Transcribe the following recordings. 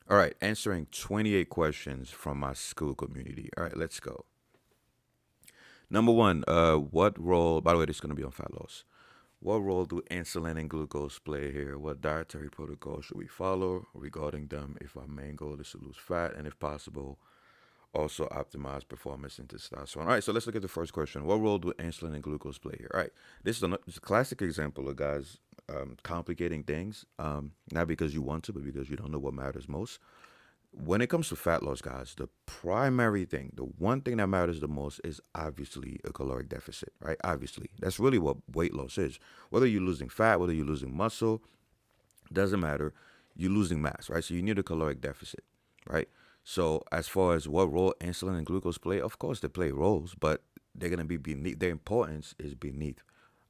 All right, answering 28 questions from my school community. All right, let's go. Number one, what role, by the way, this is going to be on fat loss. What role do insulin and glucose play here? What dietary protocol should we follow regarding them if our main goal is to lose fat and, if possible, also optimize performance and testosterone? All right, so let's look at the first question. What role do insulin and glucose play here? All right, this is a classic example of guys complicating things, not because you want to, but because you don't know what matters most. When it comes to fat loss, guys, the primary thing, the one thing that matters the most is obviously a caloric deficit, right? Obviously, that's really what weight loss is. Whether you're losing fat, whether you're losing muscle, doesn't matter. You're losing mass, right? So you need a caloric deficit, right? So as far as what role insulin and glucose play, of course they play roles, but they're gonna be beneath. Their importance is beneath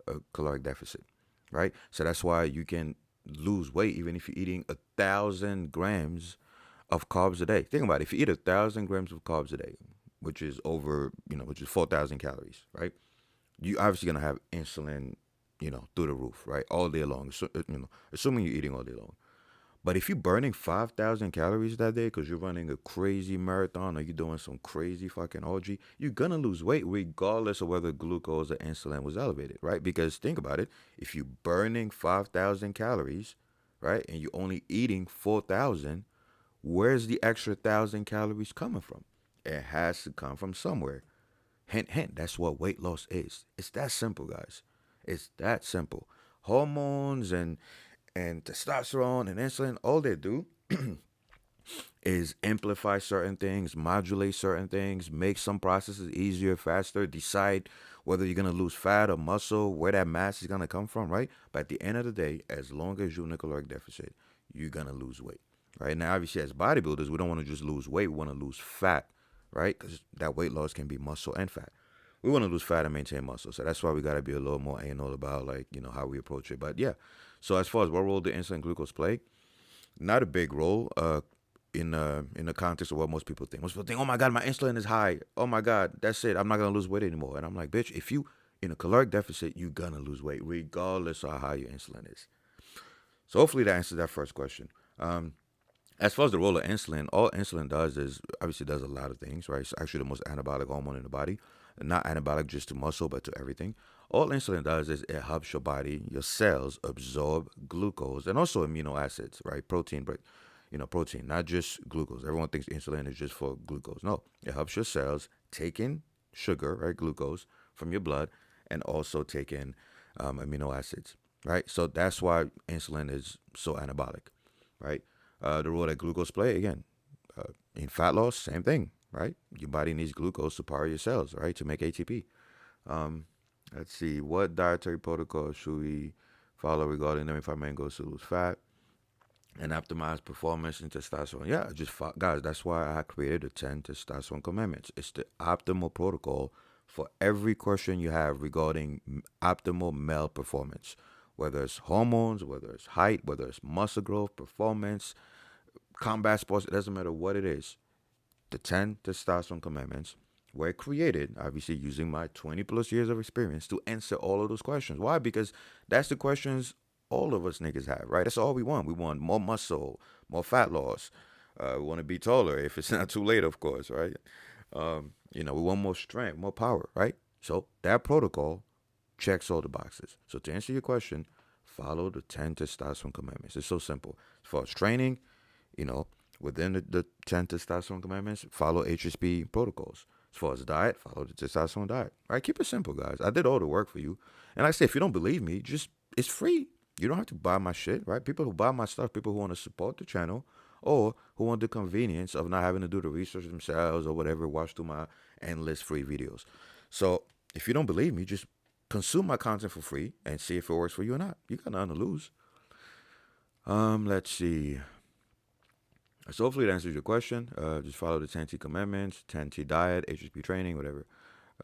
a caloric deficit, right? So that's why you can lose weight even if you're eating 1,000 grams of carbs a day. Think about it. If you eat 1,000 grams of carbs a day, which is over, which is 4,000 calories, right? You obviously gonna have insulin, through the roof, right, all day long. So, assuming you're eating all day long. But if you're burning 5,000 calories that day because you're running a crazy marathon or you're doing some crazy fucking orgy, you're gonna lose weight regardless of whether glucose or insulin was elevated, right? Because think about it, if you're burning 5,000 calories, right, and you're only eating 4,000, where's the extra 1,000 calories coming from? It has to come from somewhere. Hint, hint. That's what weight loss is. It's that simple, guys. It's that simple. Hormones and testosterone and insulin, all they do is amplify certain things, modulate certain things, make some processes easier, faster, decide whether you're gonna lose fat or muscle, where that mass is gonna come from, right? But at the end of the day, as long as you're in a caloric deficit, you're gonna lose weight, right? Now, obviously, as bodybuilders, we don't want to just lose weight; we want to lose fat, right? Because that weight loss can be muscle and fat. We want to lose fat and maintain muscle, so that's why we gotta be a little more anal about like how we approach it. But yeah, so as far as what role do insulin and glucose play, not a big role. In the context of what most people think. Most people think, oh my god, my insulin is high. Oh my god, that's it. I'm not gonna lose weight anymore. And I'm like, bitch, if you in a caloric deficit, you're gonna lose weight regardless of how high your insulin is. So hopefully that answers that first question. As far as the role of insulin, all insulin does is obviously does a lot of things, right? It's actually the most anabolic hormone in the body. Not anabolic just to muscle, but to everything. All insulin does is it helps your body, your cells absorb glucose and also amino acids, right? Protein, but protein, not just glucose. Everyone thinks insulin is just for glucose. No, it helps your cells take in sugar, right? Glucose from your blood and also take in amino acids, right? So that's why insulin is so anabolic, right? The role that glucose play again in fat loss, same thing, right? Your body needs glucose to power your cells, right, to make ATP. Um, let's see, what dietary protocol should we follow regarding them if our main goal is to lose fat and optimize performance and testosterone? Yeah, guys, that's why I created the 10 testosterone commandments. It's the optimal protocol for every question you have regarding optimal male performance, whether it's hormones, whether it's height, whether it's muscle growth, performance, combat sports, it doesn't matter what it is. The 10 testosterone commandments were created, obviously, using my 20 plus years of experience to answer all of those questions. Why? Because that's the questions all of us niggas have, right? That's all we want. We want more muscle, more fat loss. We want to be taller if it's not too late, of course, right? We want more strength, more power, right? So that protocol checks all the boxes. So to answer your question, follow the 10 testosterone commandments. It's so simple. As far as training, you know, within the 10 testosterone commandments, follow HSP protocols. As far as diet, follow the testosterone diet. All right, keep it simple, guys. I did all the work for you. And like I say, if you don't believe me, just it's free. You don't have to buy my shit, right? People who buy my stuff, people who want to support the channel, or who want the convenience of not having to do the research themselves or whatever, watch through my endless free videos. So if you don't believe me, just consume my content for free and see if it works for you or not. You got nothing to lose. Let's see. So hopefully that answers your question. Just follow the 10T commandments, 10T diet, HSP training, whatever.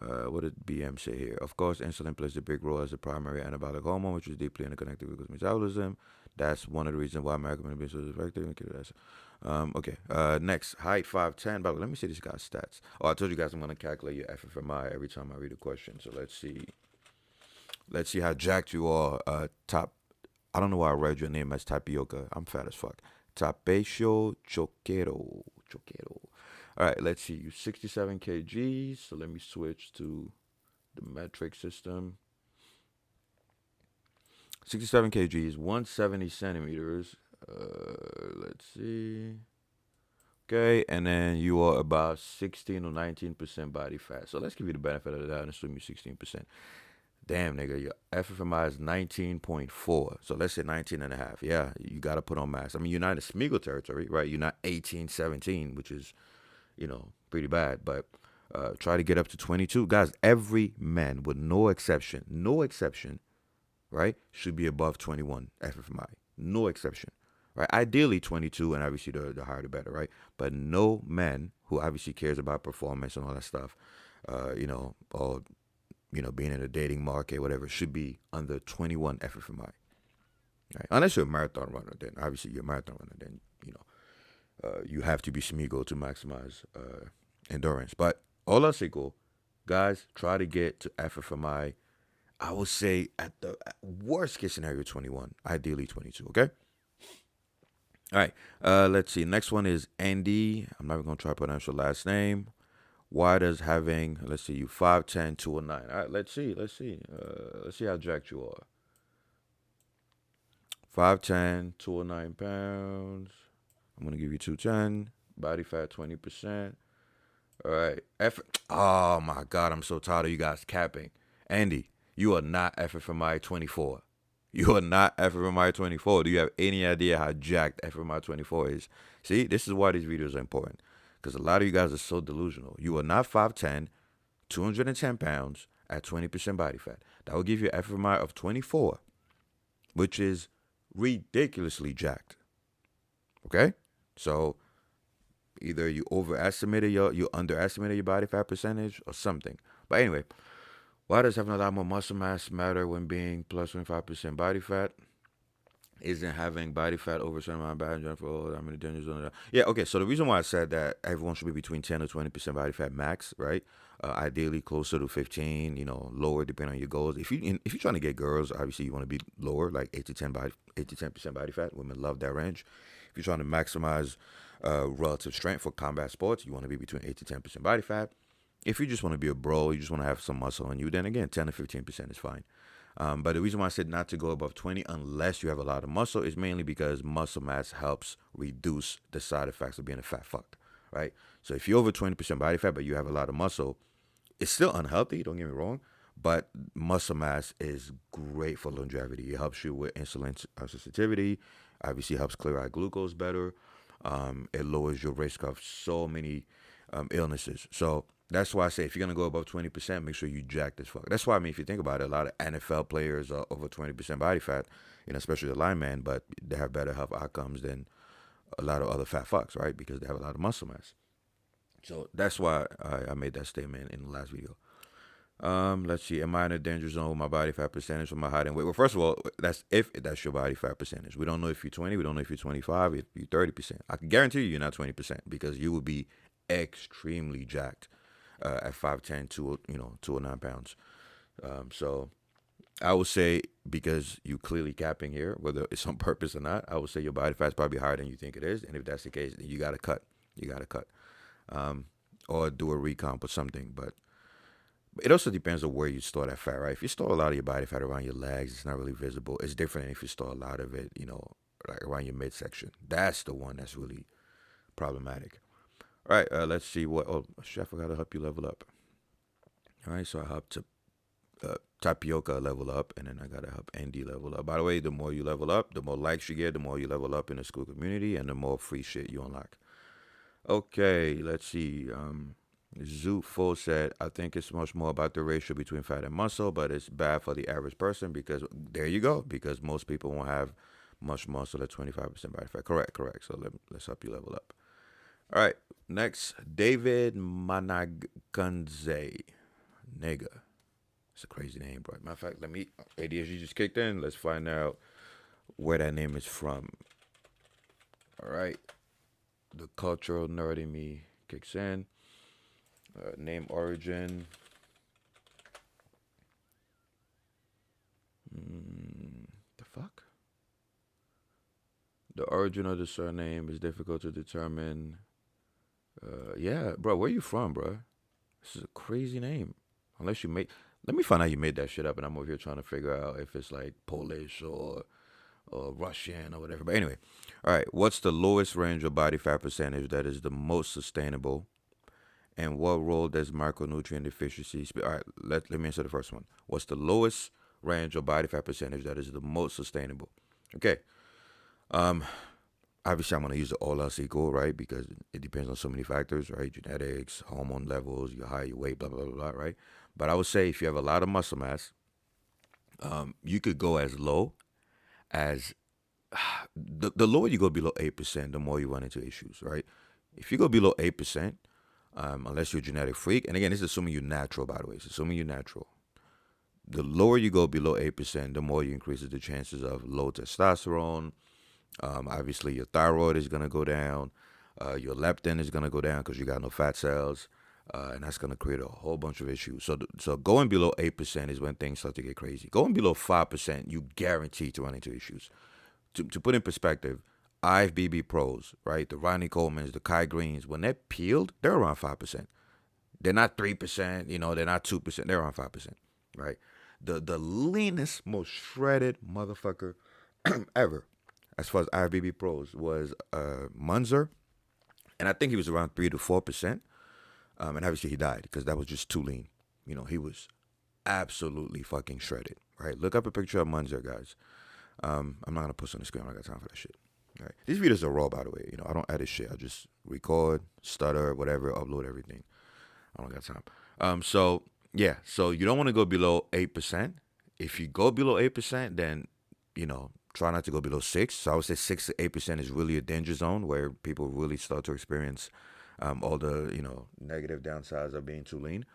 What did BM say here? Of course, insulin plays a big role as a primary anabolic hormone, which is deeply interconnected with metabolism. That's one of the reasons why American has been so effective. Okay. Next, height 5'10". But let me see this guy's stats. Oh, I told you guys I'm gonna calculate your FFMI every time I read a question. So let's see. Let's see how jacked you are. Top. I don't know why I read your name as Tapioca. I'm fat as fuck. Tapecio Choquero. Choquero. All right, let's see. You 67 kgs. So let me switch to the metric system. 67 kgs, 170 centimeters. Let's see. Okay, and then you are about 16 or 19% body fat. So let's give you the benefit of the doubt and assume you're 16%. Damn, nigga, your FFMI is 19.4. So let's say 19 and a half. Yeah, you got to put on mass. I mean, you're not in Smeagol territory, right? You're not 18, 17, which is, pretty bad. But try to get up to 22. Guys, every man, with no exception, right, should be above 21 FFMI. No exception. Right? Ideally 22, and obviously the higher the better, right? But no man who obviously cares about performance and all that stuff, or being in the dating market, whatever, should be under 21 FFMI. Right? Unless you're a marathon runner, then obviously you're a marathon runner, then you have to be Smeagol to maximize endurance. But all else equal, guys, try to get to FFMI. I would say at the worst case scenario, 21, ideally 22. Okay. All right. Let's see. Next one is Andy. I'm not even gonna try to pronounce your last name. Why does having, let's see, you 5'10", 209. All right. Let's see. Let's see how jacked you are. 5'10", 209 pounds. I'm gonna give you 210. Body fat 20%. All right. Oh my God, I'm so tired of you guys capping. Andy, you are not FFMI 24. You are not FFMI 24. Do you have any idea how jacked FFMI 24 is? See, this is why these videos are important. Because a lot of you guys are so delusional. You are not 5'10", 210 pounds at 20% body fat. That will give you an FFMI of 24, which is ridiculously jacked. Okay? So either you underestimated your body fat percentage or something. But anyway, why does having a lot more muscle mass matter when being plus 25% body fat? Isn't having body fat over a certain amount bad for how many dangers on that? Yeah, okay. So the reason why I said that everyone should be between 10 to 20% body fat max, right? Ideally closer to 15, lower depending on your goals. If you're trying to get girls, obviously you want to be lower, like 8 to 10% body fat. Women love that range. If you're trying to maximize relative strength for combat sports, you want to be between 8 to 10% body fat. If you just want to be a bro, you just want to have some muscle on you, then again, 10 to 15% is fine. But the reason why I said not to go above 20 unless you have a lot of muscle is mainly because muscle mass helps reduce the side effects of being a fat fuck, right? So if you're over 20% body fat but you have a lot of muscle, it's still unhealthy, don't get me wrong, but muscle mass is great for longevity. It helps you with insulin sensitivity, obviously helps clear out glucose better. It lowers your risk of so many illnesses. So that's why I say if you're gonna go above 20%, make sure you jacked as fuck. That's why if you think about it, a lot of NFL players are over 20% body fat, especially the lineman, but they have better health outcomes than a lot of other fat fucks, right? Because they have a lot of muscle mass. So that's why I made that statement in the last video. Let's see. Am I in a danger zone with my body fat percentage from my height and weight? Well, first of all, that's if that's your body fat percentage. We don't know if you're 20. We don't know if you're 25. If you're 30%. I can guarantee you're not 20% because you will be extremely jacked at 5'10", 209 pounds. So I would say, because you clearly capping here, whether it's on purpose or not, I would say your body fat's probably higher than you think it is. And if that's the case, then you got to cut. Or do a recomp or something. But it also depends on where you store that fat, right? If you store a lot of your body fat around your legs, it's not really visible. It's different than if you store a lot of it, like around your midsection. That's the one that's really problematic. All right, let's see what. Oh, shit, I forgot to help you level up. All right, so I helped Tapioca level up, and then I gotta help Andy level up. By the way, the more you level up, the more likes you get, the more you level up in the SKOOL community, and the more free shit you unlock. Okay, let's see. Zoot Full said, I think it's much more about the ratio between fat and muscle, but it's bad for the average person because there you go, because most people won't have much muscle at 25% body fat. Correct. So let's help you level up. All right, next, David Managanze. Nigga. It's a crazy name, bro. Matter of fact, ADHD just kicked in. Let's find out where that name is from. All right. The cultural nerd in me kicks in. Name origin. The fuck? The origin of the surname is difficult to determine. Yeah, bro, where you from, bro? This is a crazy name. Unless you made, let me find out you made that shit up, and I'm over here trying to figure out if it's like Polish or Russian or whatever. But anyway, all right. What's the lowest range of body fat percentage that is the most sustainable? And what role does micronutrient deficiencies? All right, let me answer the first one. What's the lowest range of body fat percentage that is the most sustainable? Okay. Um, Obviously I'm gonna use the all else equal, right? Because it depends on so many factors, right? Genetics, hormone levels, your height, your weight, blah blah blah, blah, right? But I would say if you have a lot of muscle mass, you could go as low as the lower you go below 8%, the more you run into issues, right? If you go below 8%, unless you're a genetic freak, and again, this is assuming you're natural, by the way, it's assuming you're natural. The lower you go below 8%, the more you increases the chances of low testosterone. Obviously, your thyroid is going to go down. Your leptin is going to go down because you got no fat cells. And that's going to create a whole bunch of issues. So going below 8% is when things start to get crazy. Going below 5%, you guarantee to run into issues. To put in perspective, IFBB pros, right? The Ronnie Colemans, the Kai Greens, when they're peeled, they're around 5%. They're not 3%, they're not 2%, they're around 5%, right? The leanest, most shredded motherfucker ever, as far as IFBB pros, was Munzer, and I think he was around 3 to 4%. And obviously he died because that was just too lean. He was absolutely fucking shredded, right? Look up a picture of Munzer, guys. I'm not gonna post on the screen. I don't got time for that shit. All right. These videos are raw, by the way. I don't edit shit. I just record, stutter, whatever, upload everything. I don't got time. So yeah. So you don't want to go below 8%. If you go below 8%, then try not to go below 6. So I would say 6 to 8% is really a danger zone where people really start to experience all the negative downsides of being too lean.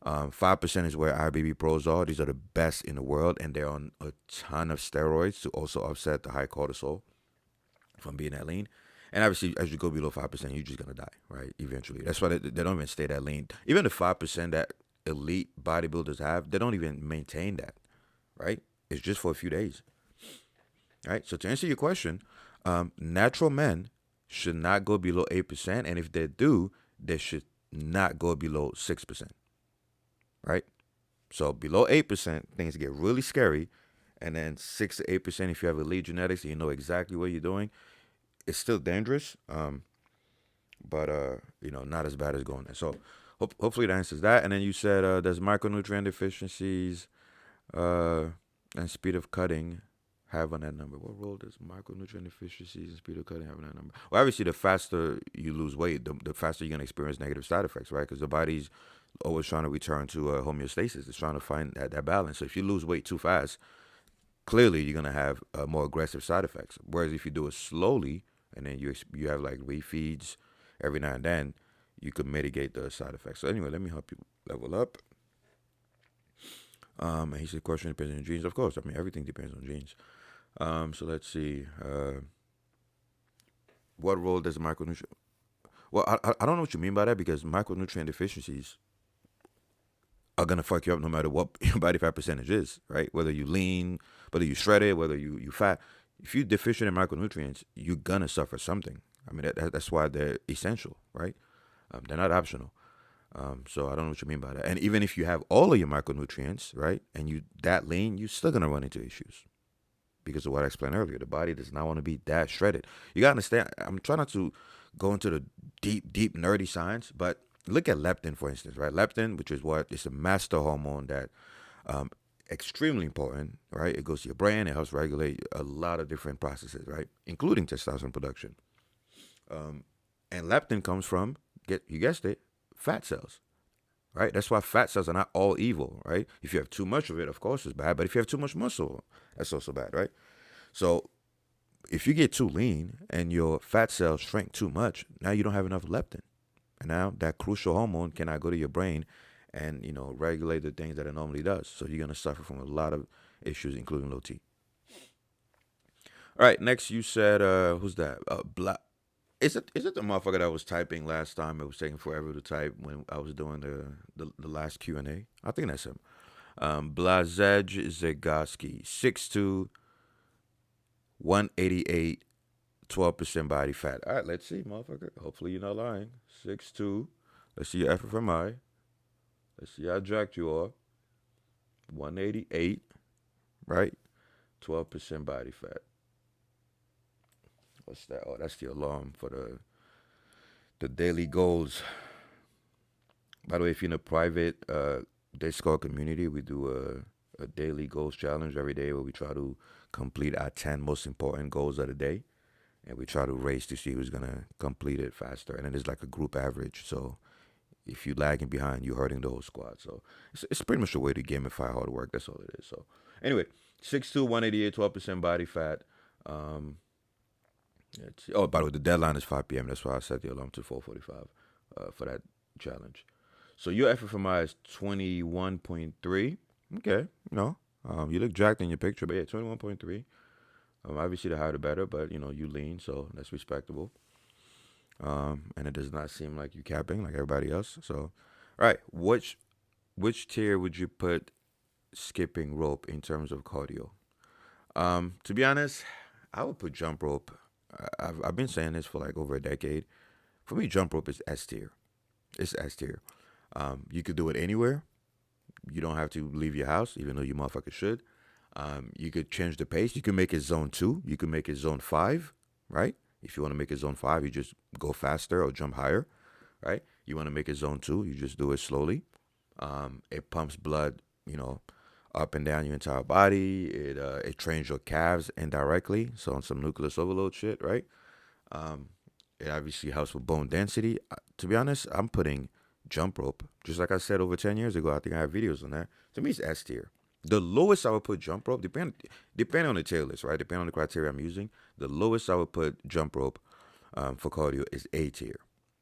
5% is where IBB pros are. These are the best in the world, and they're on a ton of steroids to also offset the high cortisol from being that lean. And obviously, as you go below 5%, you're just gonna die, right? Eventually, that's why they don't even stay that lean. Even the 5% that elite bodybuilders have, they don't even maintain that, right? It's just for a few days, right? So to answer your question, natural men should not go below 8%, and if they do, they should not go below 6%. Right? So below 8%, things get really scary. And then 6 to 8%, if you have elite genetics and you know exactly what you're doing, it's still dangerous. But not as bad as going there. So hopefully that answers that. And then you said does micronutrient deficiencies and speed of cutting have on that number? What role does micronutrient deficiencies and speed of cutting have on that number? Well, obviously, the faster you lose weight, the faster you're going to experience negative side effects, right? Because the body's always trying to return to homeostasis. It's trying to find that balance. So if you lose weight too fast, clearly you're going to have more aggressive side effects. Whereas if you do it slowly and then you have like refeeds every now and then, you could mitigate the side effects. So anyway, let me help you level up. And he said, question depends on genes. Of course, I mean, everything depends on genes. So let's see. What role does micronutrient? Well, I don't know what you mean by that because micronutrient deficiencies are gonna fuck you up no matter what your body fat percentage is, right? Whether you lean, whether you shredded, whether you fat. If you're deficient in micronutrients, you're gonna suffer something. I mean, that's why they're essential, right? They're not optional. So I don't know what you mean by that. And even if you have all of your micronutrients, right, and you that lean, you're still gonna run into issues because of what I explained earlier. The body does not want to be that shredded. You gotta understand. I'm trying not to go into the deep nerdy science, but look at leptin, for instance, right? Leptin, which is what is a master hormone that extremely important, right? It goes to your brain. It helps regulate a lot of different processes, right, including testosterone production. And leptin comes from, you guessed it, fat cells, right? That's why fat cells are not all evil, right? If you have too much of it, of course, it's bad. But if you have too much muscle, that's also bad, right? So if you get too lean and your fat cells shrink too much, now you don't have enough leptin. And now that crucial hormone cannot go to your brain and, regulate the things that it normally does. So you're going to suffer from a lot of issues, including low T. All right, next you said, who's that? Is it the motherfucker that was typing last time? It was taking forever to type when I was doing the last Q&A. I think that's him. Blazej Zegoski, 6'2", 188, 12% body fat. All right, let's see, motherfucker. Hopefully you're not lying. 6'2". Let's see your FFMI. Let's see how jacked you are. 188, right? 12% body fat. What's that? Oh, that's the alarm for the daily goals. By the way, if you're in a private Discord community, we do a daily goals challenge every day where we try to complete our 10 most important goals of the day. And we try to race to see who's going to complete it faster. And it is like a group average. So if you're lagging behind, you're hurting the whole squad. So it's pretty much a way to gamify hard work. That's all it is. So anyway, 6'2", 188, 12% body fat. Oh, by the way, the deadline is 5 p.m. That's why I set the alarm to 4:45 for that challenge. So your FFMI is 21.3. Okay, you look jacked in your picture, but yeah, 21.3. Obviously, the higher the better, but you lean, so that's respectable. And it does not seem like you capping like everybody else. So, all right, which tier would you put skipping rope in terms of cardio? To be honest, I would put jump rope. I've been saying this for like over a decade. For me, jump rope is S tier. It's S tier. You could do it anywhere. You don't have to leave your house, even though you motherfuckers should. You could change the pace. You can make it zone 2. You can make it zone 5, right? If you want to make it zone 5, you just go faster or jump higher, right? You want to make it zone 2, you just do it slowly. It pumps blood, up and down your entire body. It trains your calves indirectly, so on some nucleus overload shit, right? It obviously helps with bone density. To be honest, I'm putting jump rope, just like I said over 10 years ago. I think I have videos on that. To me, it's S tier. The lowest I would put jump rope, depending on the tier list, right? Depending on the criteria I'm using, the lowest I would put jump rope for cardio is A tier.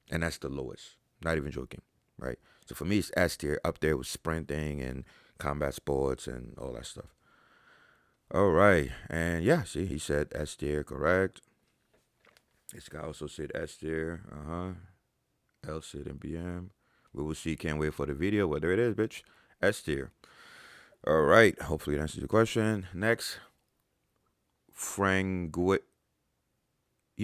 And that's the lowest. Not even joking, right? So for me, it's S tier, up there with sprinting and combat sports and all that stuff. All right. And yeah, see, he said S tier, correct. This guy also said S tier. L said and BM. We will see. Can't wait for the video. Whether it is, bitch. S tier. All right. Hopefully it answers your question. Next. You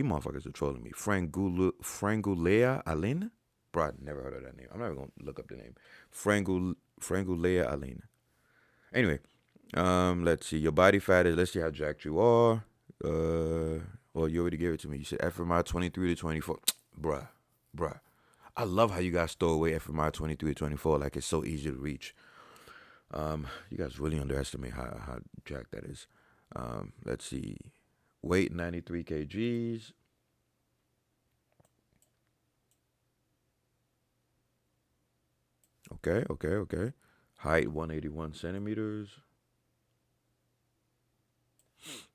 motherfuckers are trolling me. Frangulea Aline? Bro, I never heard of that name. I'm never going to look up the name. Frangulea Aline. Anyway, let's see. Your body fat is, let's see how jacked you are. Well, you already gave it to me. You said FMI 23 to 24. Bruh. I love how you guys throw away FMI 23 to 24 like it's so easy to reach. You guys really underestimate how jacked that is. Let's see. Weight 93 kgs. Okay. Height 181 centimeters.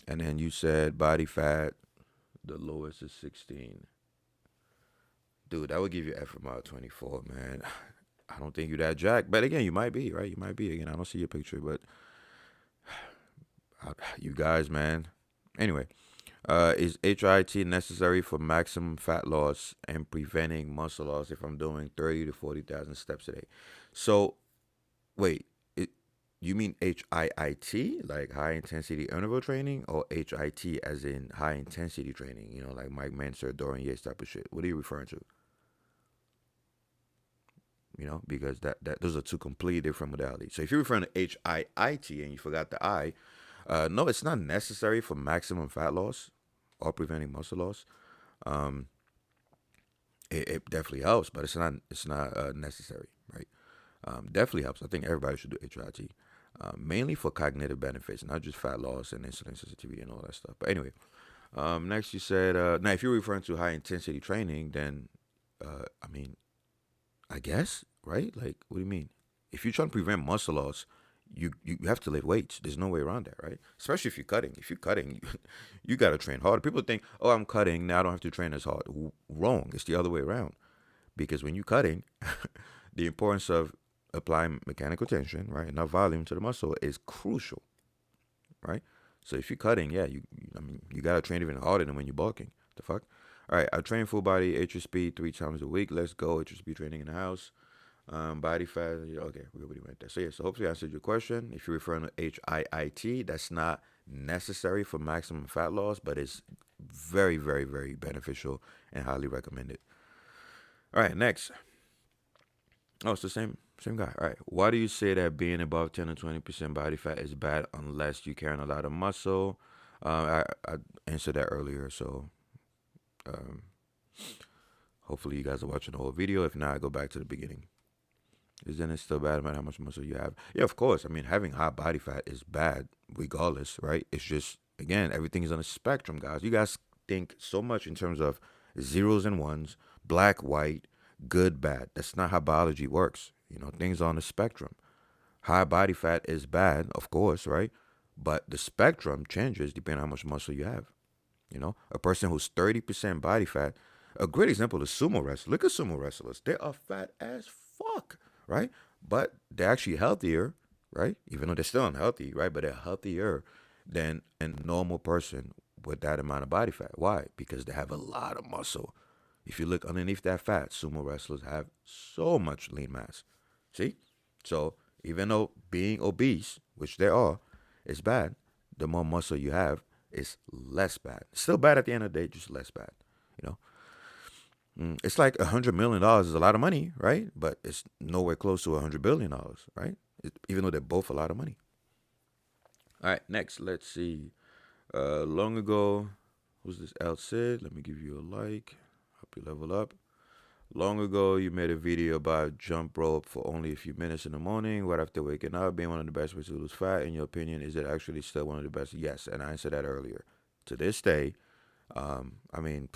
And then you said body fat, the lowest is 16. Dude, that would give you FMI 24, man. I don't think you're that jacked. But again, you might be, right? You might be. Again, I don't see your picture, but you guys, man. Anyway, is HIIT necessary for maximum fat loss and preventing muscle loss if I'm doing 30 to 40,000 steps a day? So, wait, you mean HIIT, like high intensity interval training, or HIIT as in high intensity training, like Mike Mansour, Dorian Yates type of shit? What are you referring to? Because that those are two completely different modalities. So if you're referring to HIIT and you forgot the I, no, it's not necessary for maximum fat loss or preventing muscle loss. It definitely helps, but it's not necessary, right? Definitely helps. I think everybody should do HIIT, mainly for cognitive benefits, not just fat loss and insulin sensitivity and all that stuff. But anyway, next you said, now if you're referring to high intensity training, then I guess, right? Like, what do you mean? If you're trying to prevent muscle loss, you have to lift weights. There's no way around that, right? Especially if you're cutting. If you're cutting, you got to train harder. People think, oh, I'm cutting, now I don't have to train as hard. Wrong. It's the other way around. Because when you're cutting, the importance of applying mechanical tension, right, enough volume to the muscle is crucial, right? So if you're cutting, yeah, you got to train even harder than when you're bulking. The fuck? All right, I train full body HSP 3 times a week. Let's go. HSP training in the house. Body fat. Okay, we already went there. So yeah, so hopefully I answered your question. If you're referring to HIIT, that's not necessary for maximum fat loss, but it's very, very, very beneficial and highly recommended. All right, next. Oh, it's the same guy. All right. Why do you say that being above 10 to 20% body fat is bad unless you're carrying a lot of muscle? I answered that earlier, so um, hopefully you guys are watching the whole video. If not, go back to the beginning. Isn't it still bad about how much muscle you have? Yeah, of course. I mean, having high body fat is bad regardless, right? It's just, again, everything is on a spectrum, guys. You guys think so much in terms of zeros and ones, black, white, good, bad. That's not how biology works. Things are on a spectrum. High body fat is bad, of course, right? But the spectrum changes depending on how much muscle you have. A person who's 30% body fat, a great example is sumo wrestlers. Look at sumo wrestlers. They are fat as fuck, right? But they're actually healthier, right? Even though they're still unhealthy, right? But they're healthier than a normal person with that amount of body fat. Why? Because they have a lot of muscle. If you look underneath that fat, sumo wrestlers have so much lean mass. See? So even though being obese, which they are, is bad, the more muscle you have, is less bad. Still bad at the end of the day, just less bad. You know, it's like $100 million is a lot of money, right? But it's nowhere close to $100 billion, right? Even though they're both a lot of money. All right, next, let's see. Long ago, who's this? El Cid. Let me give you a like. Help you level up. Long ago, you made a video about jump rope for only a few minutes in the morning, right after waking up, being one of the best ways to lose fat. In your opinion, is it actually still one of the best? Yes, and I answered that earlier. To this day, I mean,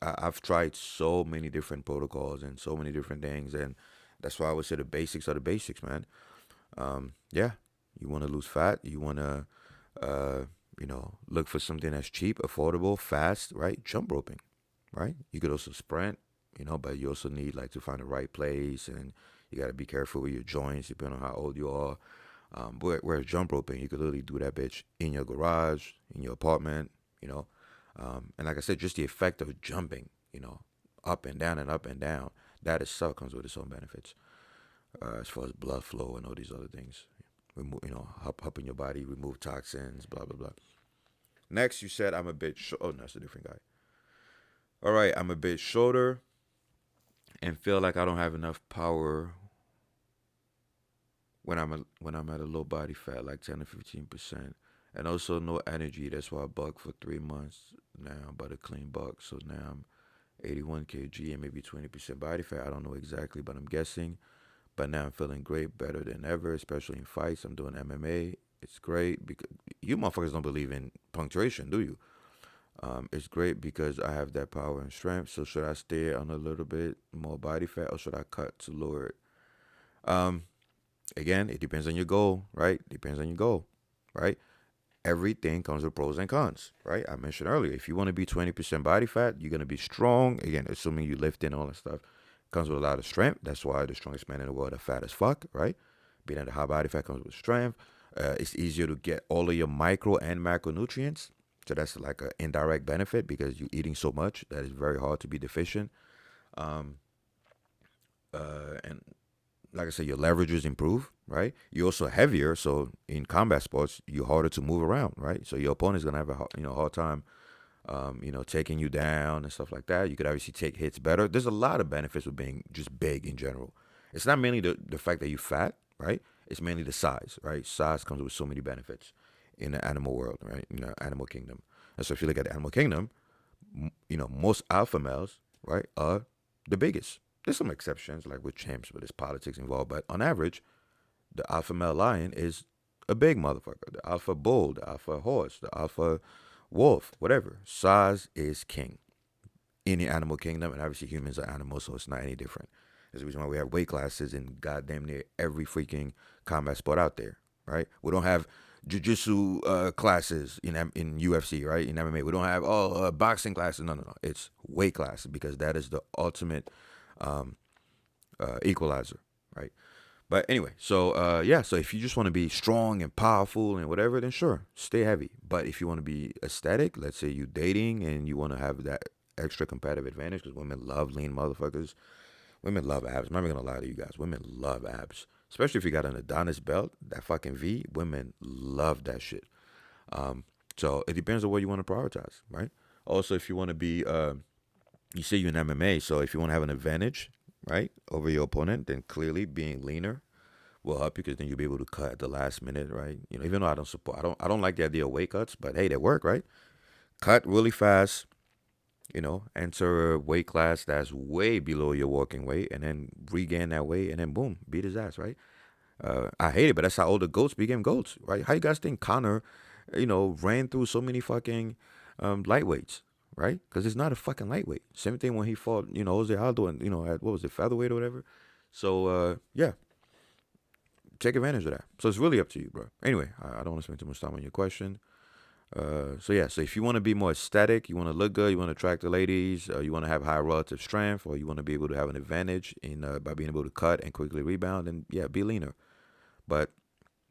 I've tried so many different protocols and so many different things, and that's why I would say the basics are the basics, man. Yeah, you want to lose fat, you want to, look for something that's cheap, affordable, fast, right? Jump roping, right? You could also sprint, but you also need like to find the right place, and you got to be careful with your joints depending on how old you are. Whereas jump roping, you could literally do that bitch in your garage, in your apartment, you know. And like I said, just the effect of jumping, up and down and up and down, that itself comes with its own benefits, as far as blood flow and all these other things. Remove, help in your body, remove toxins, blah blah blah. Next, you said I'm a bit. Oh, no, that's a different guy. All right, I'm a bit shorter and feel like I don't have enough power when I'm at a low body fat, like 10 to 15%, and also no energy. That's why I bulk for 3 months now, but a clean bulk. So now I'm 81 kg and maybe 20% body fat. I don't know exactly, but I'm guessing. But now I'm feeling great, better than ever, especially in fights. I'm doing MMA. It's great because you motherfuckers don't believe in punctuation, do you? It's great because I have that power and strength. So should I stay on a little bit more body fat or should I cut to lower it? Um, Again, it depends on your goal, right? Depends on your goal, right? Everything comes with pros and cons, right? I mentioned earlier, if you want to be 20% body fat, you're going to be strong. Again, assuming you lift in all that stuff, comes with a lot of strength. That's why the strongest man in the world are fat as fuck, right? Being at a high body fat comes with strength. It's easier to get all of your micro and macronutrients. So that's like an indirect benefit because you're eating so much that it's very hard to be deficient. Um, and like I said, your leverages improve, right? You're also heavier, so in combat sports, you're harder to move around, right? So your opponent's gonna have a hard time, taking you down and stuff like that. You could obviously take hits better. There's a lot of benefits with being just big in general. It's not mainly the fact that you're fat, right? It's mainly the size, right? Size comes with so many benefits in the animal world, right? Animal kingdom. And so if you look at the animal kingdom, most alpha males, right, are the biggest. There's some exceptions, like with chimps, but there's politics involved. But on average, the alpha male lion is a big motherfucker. The alpha bull, the alpha horse, the alpha wolf, whatever. Size is king in the animal kingdom, and obviously humans are animals, so it's not any different. There's a reason why we have weight classes in goddamn near every freaking combat sport out there, right? We don't have jiu-jitsu classes in UFC, right? In MMA, we don't have boxing classes. No. It's weight classes because that is the ultimate um, equalizer, right? But anyway, so so if you just want to be strong and powerful and whatever, then sure, stay heavy. But if you want to be aesthetic, let's say you're dating and you want to have that extra competitive advantage, because women love lean motherfuckers. Women love abs. I'm not even gonna lie to you guys. Women love abs, especially if you got an Adonis belt, that fucking V. Women love that shit. So it depends on what you want to prioritize, right? Also, if you want to be, you say you're in MMA, so if you want to have an advantage, right, over your opponent, then clearly being leaner will help you because then you'll be able to cut at the last minute, right? Even though I don't like the idea of weight cuts, but hey, they work, right? Cut really fast, enter a weight class that's way below your walking weight, and then regain that weight, and then boom, beat his ass, right? I hate it, but that's how all the goats became goats, right? How you guys think Connor, ran through so many fucking lightweights, right? Because it's not a fucking lightweight. Same thing when he fought, Jose Aldo, and at what was it, featherweight or whatever. So yeah, take advantage of that. So it's really up to you, bro. Anyway, I don't want to spend too much time on your question. So yeah, so if you want to be more aesthetic, you want to look good, you want to attract the ladies, you want to have high relative strength, or you want to be able to have an advantage in by being able to cut and quickly rebound, then yeah, be leaner. But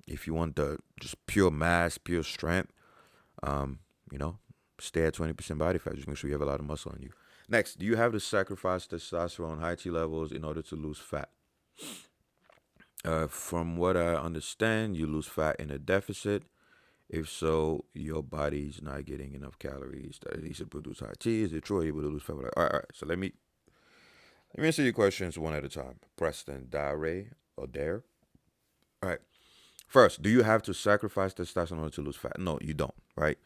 if you want the just pure mass, pure strength, um, you know, stay at 20% body fat. Just make sure you have a lot of muscle on you. Next, do you have to sacrifice testosterone high T levels in order to lose fat? From what I understand, you lose fat in a deficit. If so, your body's not getting enough calories that it needs to produce high T. Is it true? Are you able to lose fat? All right. So let me answer your questions one at a time. Preston, Dare, or Dare. All right. First, do you have to sacrifice testosterone in order to lose fat? No, you don't, right?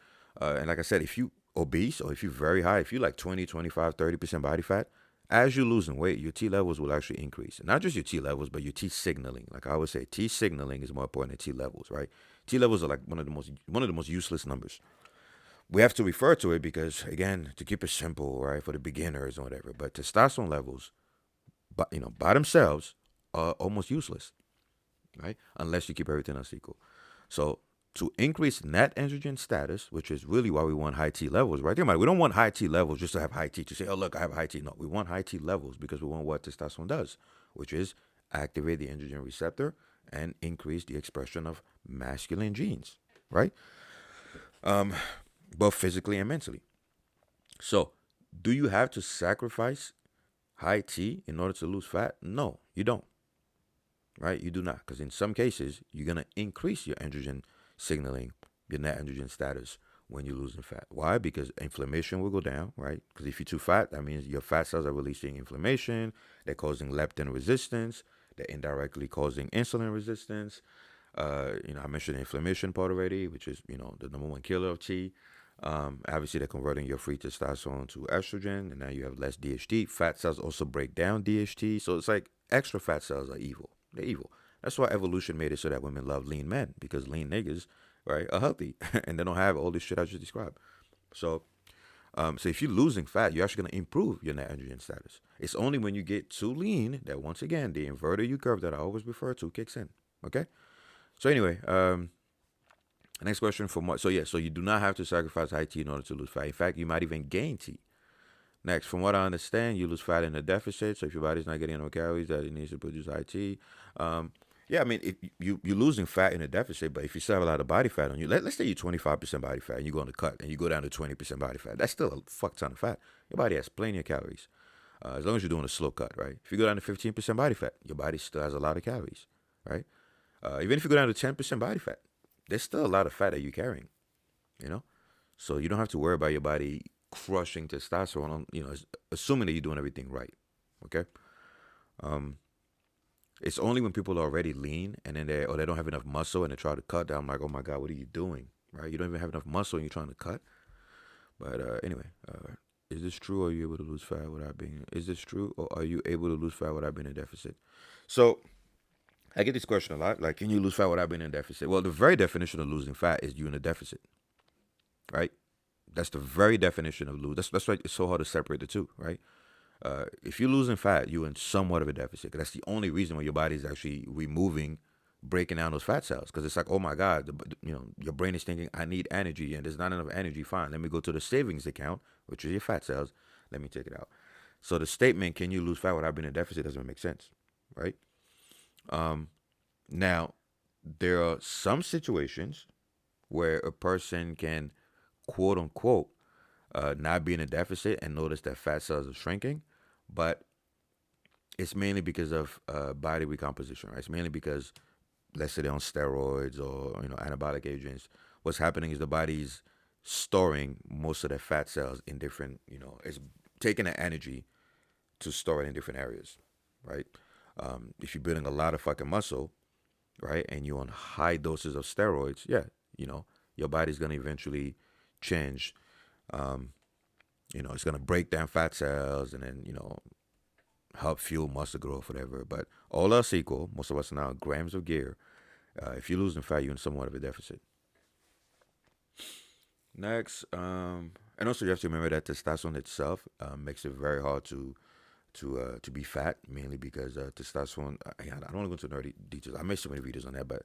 And like I said, if you obese or if you're very high, if you like 20, 25, 30% body fat, as you're losing weight, your T levels will actually increase. And not just your T levels, but your T signaling. Like I always say, T signaling is more important than T levels, right? T levels are like one of the most useless numbers. We have to refer to it because, again, to keep it simple, right, for the beginners or whatever. But testosterone levels, but by themselves, are almost useless, right? Unless you keep everything else equal. So to increase net androgen status, which is really why we want high T levels, right? Think about it. We don't want high T levels just to have high T, to say, oh, look, I have high T. No, we want high T levels because we want what testosterone does, which is activate the androgen receptor and increase the expression of masculine genes, right? Um, both physically and mentally. So, do you have to sacrifice high T in order to lose fat? No, you don't, right? You do not, because in some cases, you're going to increase your androgen signaling, your net androgen status when you're losing fat. Why? Because inflammation will go down, right? Because if you're too fat, that means your fat cells are releasing inflammation. They're causing leptin resistance. They're indirectly causing insulin resistance. I mentioned the inflammation part already, which is, the number one killer of T. Obviously, they're converting your free testosterone to estrogen, and now you have less DHT. Fat cells also break down DHT. So it's like extra fat cells are evil. They're evil. That's why evolution made it so that women love lean men, because lean niggas, right, are healthy and they don't have all this shit I just described. So, so if you're losing fat, you're actually going to improve your net androgen status. It's only when you get too lean that, once again, the inverted U curve that I always refer to kicks in. Okay. So anyway, next question from what? So yeah, so you do not have to sacrifice high T in order to lose fat. In fact, you might even gain T. Next, from what I understand, you lose fat in a deficit. So if your body's not getting enough calories that it needs to produce high T, yeah, I mean, if you're losing fat in a deficit, but if you still have a lot of body fat on you, let's say you're 25% body fat and you go on the cut and you go down to 20% body fat, that's still a fuck ton of fat. Your body has plenty of calories, as long as you're doing a slow cut, right? If you go down to 15% body fat, your body still has a lot of calories, right? Even if you go down to 10% body fat, there's still a lot of fat that you're carrying, you know? So you don't have to worry about your body crushing testosterone, assuming that you're doing everything right, okay? It's only when people are already lean and then they don't have enough muscle and they try to cut that I'm like, oh my God, what are you doing, right? You don't even have enough muscle and you're trying to cut. But anyway, is this true? Or are you able to lose fat without being? Is this true? Or are you able to lose fat without being in deficit? So I get this question a lot. Like, can you lose fat without being in deficit? Well, the very definition of losing fat is you in a deficit, right? That's the very definition of lose. That's why it's so hard to separate the two, right? If you're losing fat, you're in somewhat of a deficit. That's the only reason why your body is actually breaking down those fat cells. Because it's like, oh my God, your brain is thinking, I need energy, and there's not enough energy. Fine, let me go to the savings account, which is your fat cells. Let me take it out. So the statement, "Can you lose fat without being in deficit?" doesn't make sense, right? Now, there are some situations where a person can, quote unquote, not be in a deficit and notice that fat cells are shrinking, but it's mainly because of body recomposition, right? It's mainly because, let's say they're on steroids or anabolic agents. What's happening is the body's storing most of their fat cells in different, it's taking the energy to store it in different areas, right? If you're building a lot of fucking muscle, right, and you're on high doses of steroids, yeah, your body's gonna eventually change. Um, it's gonna break down fat cells and then help fuel muscle growth, whatever. But all else equal, most of us are now grams of gear. If you're losing fat, you're in somewhat of a deficit. Next, and also you have to remember that testosterone itself makes it very hard to be fat, mainly because testosterone. I don't want to go into nerdy details. I made so many videos on that, but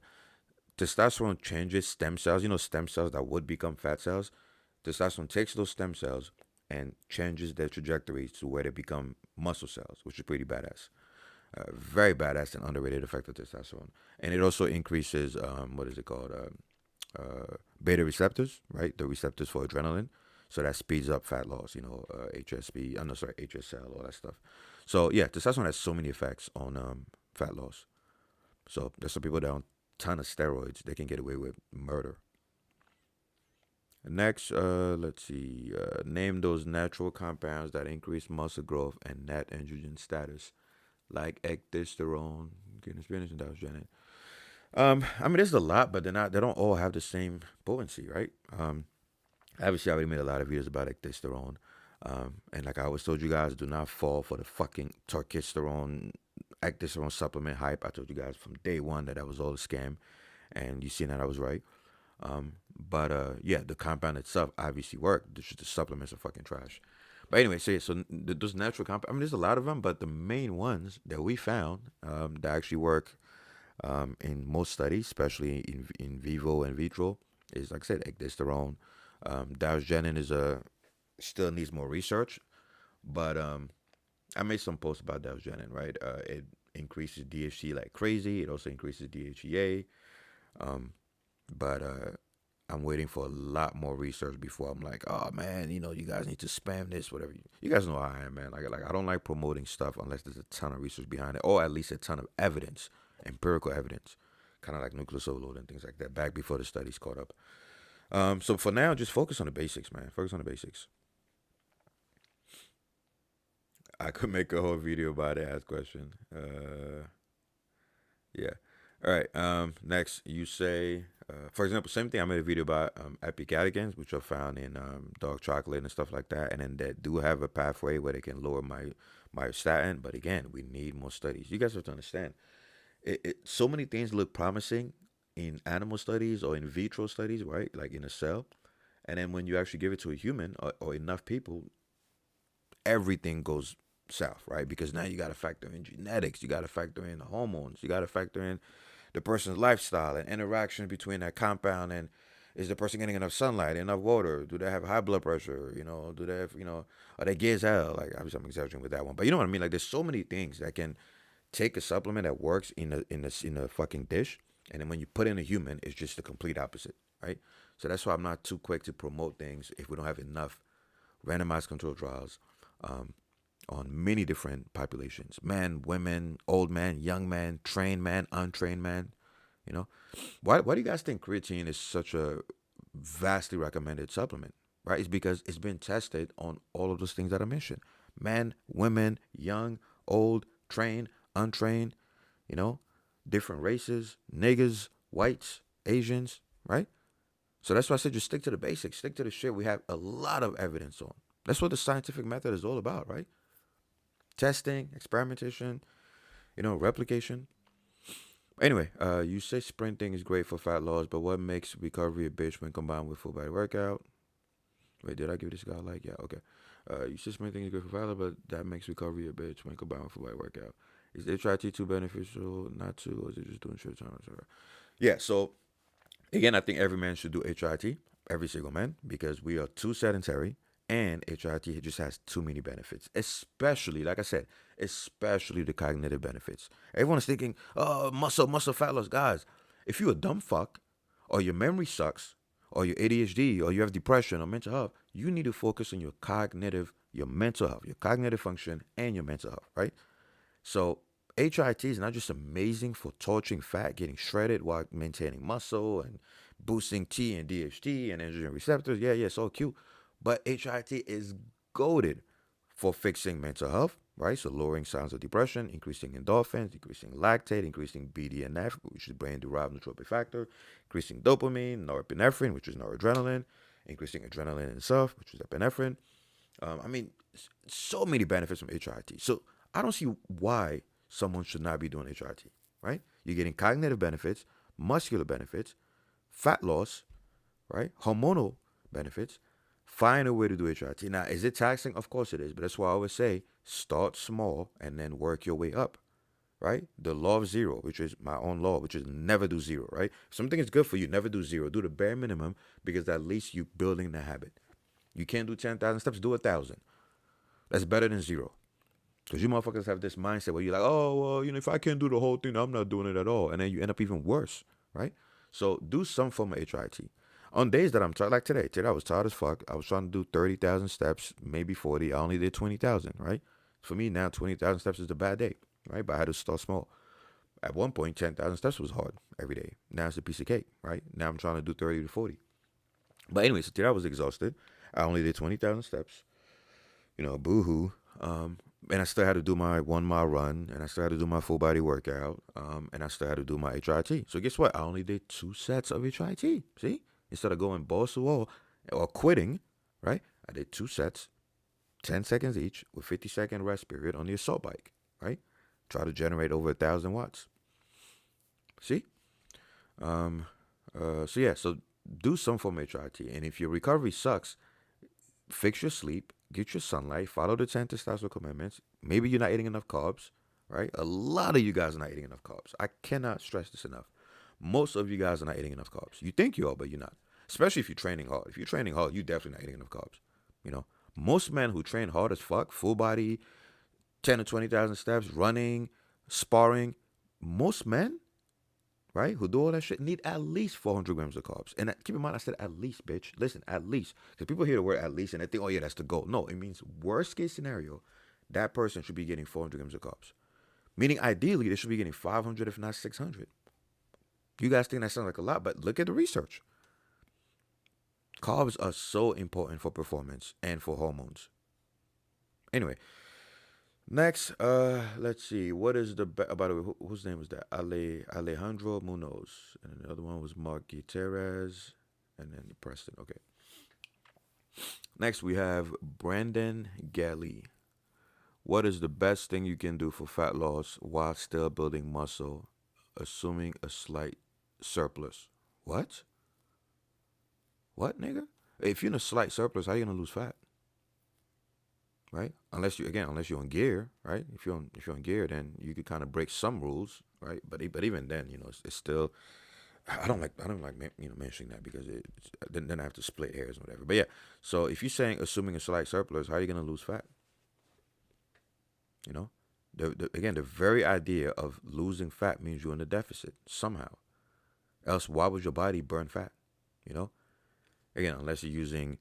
testosterone changes stem cells. Stem cells that would become fat cells. Testosterone takes those stem cells and changes their trajectory to where they become muscle cells, which is pretty badass. Very badass and underrated effect of testosterone. And it also increases, what is it called? Beta receptors, right? The receptors for adrenaline. So that speeds up fat loss, HSP, I'm no, sorry, HSL, all that stuff. So yeah, testosterone has so many effects on fat loss. So there's some people that on ton of steroids, they can get away with murder. Next, let's see. Name those natural compounds that increase muscle growth and net androgen status, like ecdysterone, goodness, Venus, and Dalgenic. I mean, there's a lot, but they're not. They don't all have the same potency, right? Obviously, I already made a lot of videos about ecdysterone, and like I always told you guys, do not fall for the fucking torkesterone, ecdysterone supplement hype. I told you guys from day one that was all a scam, and you seen that I was right. But yeah, the compound itself obviously worked. Just the supplements are fucking trash. But anyway, so yeah, so those natural compounds. I mean, there's a lot of them, but the main ones that we found that actually work in most studies, especially in vivo and vitro, is like I said, ecdysterone. Dalgenin is still needs more research, but I made some posts about Dalgenin. Right, it increases DHT like crazy. It also increases DHEA. But I'm waiting for a lot more research before I'm like, oh man, you guys need to spam this, whatever. You guys know how I am, man. Like I don't like promoting stuff unless there's a ton of research behind it, or at least a ton of evidence, empirical evidence, kind of like nucleus overload and things like that. Back before the studies caught up. So for now, just focus on the basics, man. Focus on the basics. I could make a whole video about it. Ask question. Yeah. All right. Next, you say, for example, same thing. I made a video about epicatechins, which are found in dark chocolate and stuff like that, and then they do have a pathway where they can lower my myostatin. But again, we need more studies. You guys have to understand. So many things look promising in animal studies or in vitro studies, right? Like in a cell, and then when you actually give it to a human or enough people, everything goes south, right? Because now you got to factor in genetics, you got to factor in the hormones, you got to factor in the person's lifestyle and interaction between that compound and is the person getting enough sunlight, enough water? Do they have high blood pressure? Do they have, are they gay as hell? Like, obviously, I'm exaggerating with that one, but you know what I mean. Like, there's so many things that can take a supplement that works in a fucking dish, and then when you put in a human, it's just the complete opposite, right? So that's why I'm not too quick to promote things if we don't have enough randomized control trials on many different populations: men, women, old men, young men, trained men, untrained men. You know, why do you guys think creatine is such a vastly recommended supplement? Right? It's because it's been tested on all of those things that I mentioned: men, women, young, old, trained, untrained. You know, different races, niggas, whites, Asians. Right? So that's why I said just stick to the basics, stick to the shit we have a lot of evidence on. That's what the scientific method is all about, right? Testing, experimentation, replication. Anyway, you say sprinting is great for fat loss, but what makes recovery a bitch when combined with full body workout? Wait, did I give this guy a like? Yeah, okay. You say sprinting is great for fat loss, but that makes recovery a bitch when combined with full body workout. Is HIIT too beneficial not to, or is it just doing short term? Yeah, so again, I think every man should do HIIT, every single man, because we are too sedentary, and HIIT just has too many benefits, especially, like I said, especially the cognitive benefits. Everyone's thinking, oh, muscle, fat loss. Guys, if you're a dumb fuck, or your memory sucks, or you're ADHD, or you have depression or mental health, you need to focus on your mental health, your cognitive function, and your mental health, right? So HIT is not just amazing for torching fat, getting shredded while maintaining muscle and boosting T and DHT and androgen receptors. Yeah, it's all cute. But HIIT is goaded for fixing mental health, right? So lowering signs of depression, increasing endorphins, increasing lactate, increasing BDNF, which is brain-derived neurotrophic factor, increasing dopamine, norepinephrine, which is noradrenaline, increasing adrenaline itself, which is epinephrine. I mean, so many benefits from HIIT. So I don't see why someone should not be doing HIIT, right? You're getting cognitive benefits, muscular benefits, fat loss, right? Hormonal benefits. Find a way to do HIIT. Now, is it taxing? Of course it is. But that's why I always say start small and then work your way up, right? The law of zero, which is my own law, which is never do zero, right? If something is good for you, never do zero. Do the bare minimum because at least you're building the habit. You can't do 10,000 steps, do 1,000. That's better than zero. Because you motherfuckers have this mindset where you're like, oh, well, if I can't do the whole thing, I'm not doing it at all. And then you end up even worse, right? So do some form of HIIT. On days that I'm tired, like today I was tired as fuck. I was trying to do 30,000 steps, maybe 40. I only did 20,000, right? For me now, 20,000 steps is a bad day, right? But I had to start small. At one point, 10,000 steps was hard every day. Now it's a piece of cake, right? Now I'm trying to do 30 to 40. But anyway, so today I was exhausted. I only did 20,000 steps. Boo-hoo. And I still had to do my 1 mile run, and I still had to do my full body workout, and I still had to do my HIIT. So guess what? I only did 2 sets of HIIT. See? Instead of going balls to wall or quitting, right? I did 2 sets, 10 seconds each, with 50-second rest period on the assault bike, right? Try to generate over 1,000 watts. See? So do some form of HIIT. And if your recovery sucks, fix your sleep, get your sunlight, follow the 10 testosterone commandments. Maybe you're not eating enough carbs, right? A lot of you guys are not eating enough carbs. I cannot stress this enough. Most of you guys are not eating enough carbs. You think you are, but you're not. Especially if you're training hard. If you're training hard, you're definitely not eating enough carbs. Most men who train hard as fuck, full body, 10 to 20,000 steps, running, sparring, most men, right, who do all that shit need at least 400 grams of carbs. And keep in mind, I said at least, bitch. Listen, at least. Because people hear the word at least and they think, oh, yeah, that's the goal. No, it means worst case scenario, that person should be getting 400 grams of carbs. Meaning, ideally, they should be getting 500, if not 600. You guys think that sounds like a lot, but look at the research. Carbs are so important for performance and for hormones. Anyway, next, let's see. What is the by the way? Whose name was that? Alejandro Munoz, and the other one was Mark Gutierrez, and then Preston. Okay. Next, we have Brandon Galley. What is the best thing you can do for fat loss while still building muscle, assuming a slight surplus? What? What, nigga? If you're in a slight surplus, how are you gonna lose fat? Right? Unless you're on gear, right? If you're on gear, then you could kind of break some rules, right? But even then, it's still. I don't like mentioning that because then I have to split hairs and whatever. But yeah, so if you're saying assuming a slight surplus, how are you gonna lose fat? The very idea of losing fat means you're in a deficit somehow. Else, why would your body burn fat? Again, unless you're using,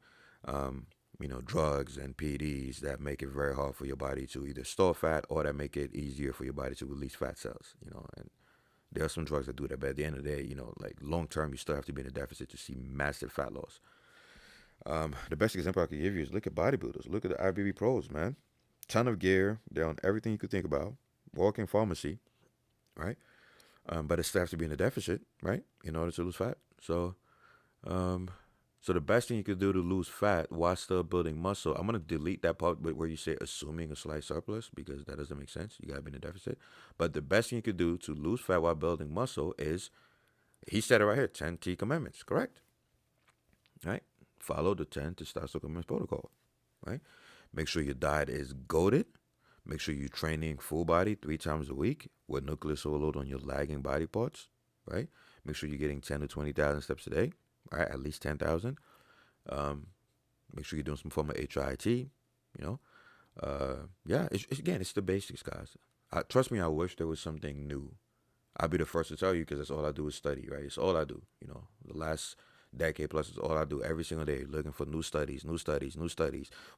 drugs and PEDs that make it very hard for your body to either store fat or that make it easier for your body to release fat cells. And there are some drugs that do that, but at the end of the day, like long term, you still have to be in a deficit to see massive fat loss. The best example I could give you is look at bodybuilders. Look at the IBB pros, man. Ton of gear. They're on everything you could think about. Walking pharmacy, right? But it still has to be in a deficit, right? In order to lose fat. So the best thing you could do to lose fat while still building muscle, I'm going to delete that part where you say assuming a slight surplus because that doesn't make sense. You got to be in a deficit. But the best thing you could do to lose fat while building muscle is, he said it right here, 10 T commandments, correct? Right? Follow the 10 testosterone commandments protocol, right? Make sure your diet is goated. Make sure you're training full body 3 times a week with nucleus overload on your lagging body parts, right? Make sure you're getting 10 to 20,000 steps a day, right? At least 10,000. Make sure you're doing some form of HIIT, it's the basics, guys. Trust me, I wish there was something new. I'll be the first to tell you because that's all I do is study, right? It's all I do. The last decade plus is all I do every single day, looking for new studies.